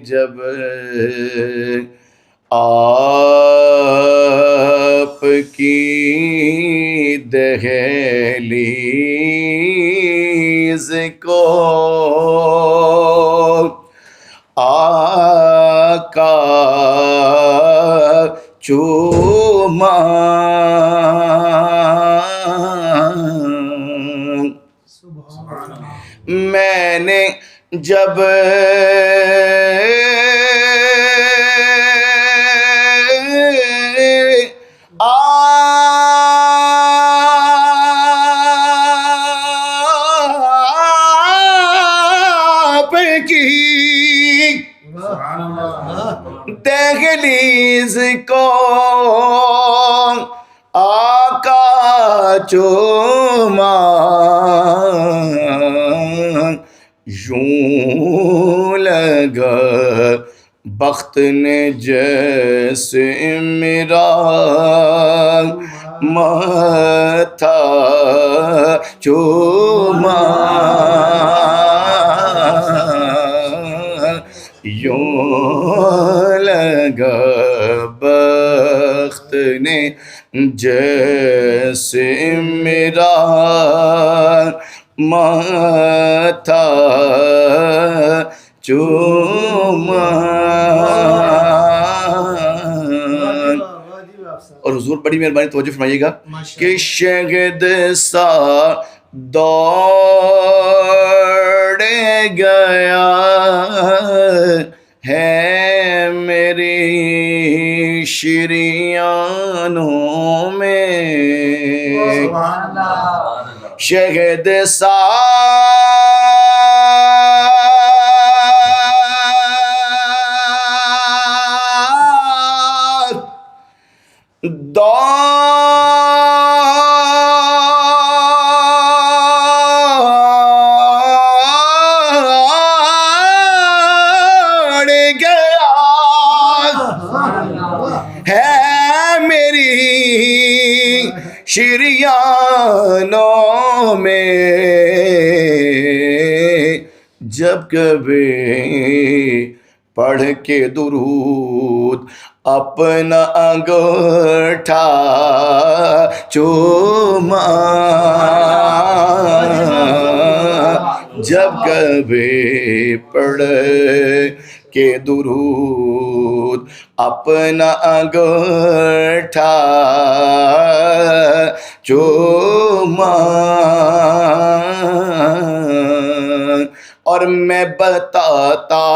جب آپ کی دہلیز کو آقا چوما، میں نے جب آپ کی دہلیز کو آقا چوما، یوں لگا بخت نے جیسے میرا ماتھا چوما، یوں لگا بخت نے جیسے میرا ماتھا چوما۔ اور حضور بڑی مہربانی توجہ فرمائیے گا کہ شہد سا دوڑ گیا ہے میری شریانوں میں، شہد سا دوڑ گیا ہے میری شریانوں میں، جب کبھی پڑھ کے درود اپنا انگوٹھا چوما، جب کبھی پڑھ کے درود اپنا انگوٹھا چوما، اور میں بتاتا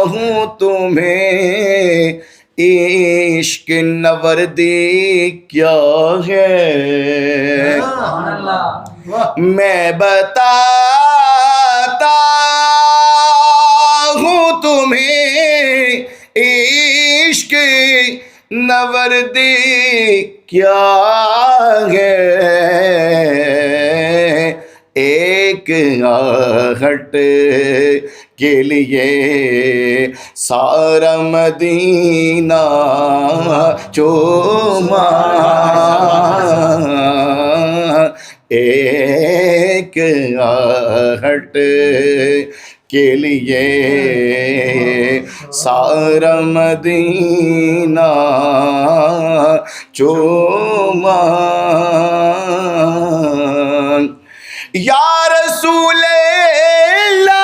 ہوں تمہیں عشق نوردی کیا ہے، میں بتاتا ہوں تمہیں عشق نوردی کیا ہے، ایک آہٹ کے لیے سارا مدینہ چوما، ایک آہٹ کے لیے سارا مدینہ چوما، یا رسول اللہ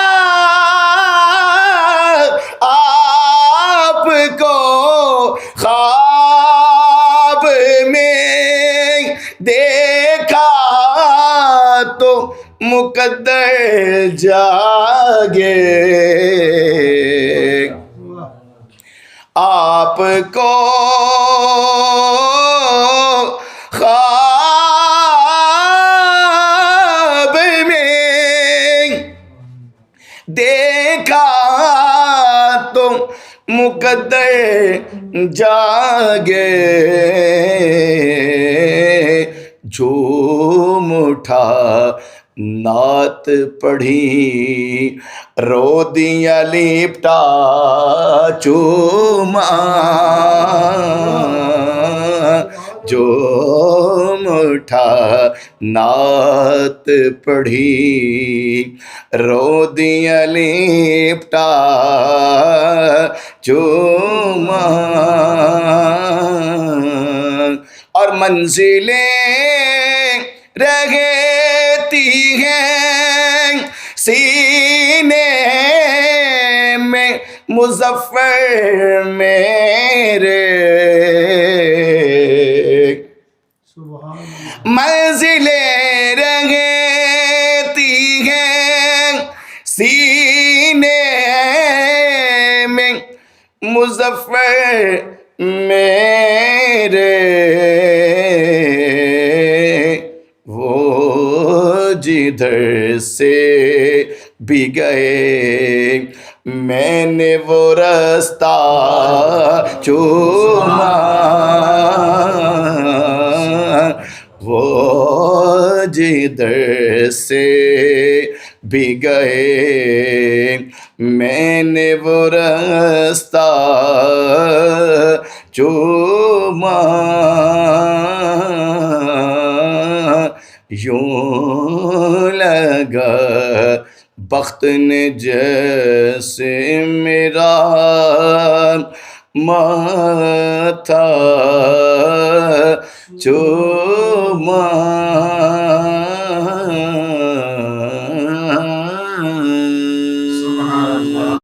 آپ کو خواب میں دیکھا تو مقدر جاگے، آپ کو خواب میں دیکھا تو مقدر جاگے، جھوم اٹھا نعت پڑھی رو دیا لپٹا چوما، جھوم اٹھا نعت پڑھی رو دیا لپٹا چوما اور منزلیں رہتی ہیں سینے میں مظفر میرے منزلیں رہتی ہیں سینے میں مظفر میرے وہ جدھر سے بھی گئے میں نے وہ رستہ چوما وہ جدھر سے بھی گئے میں نے وہ رستہ چوما یوں لگا بخت نے جیسے میرا ماتھا چوما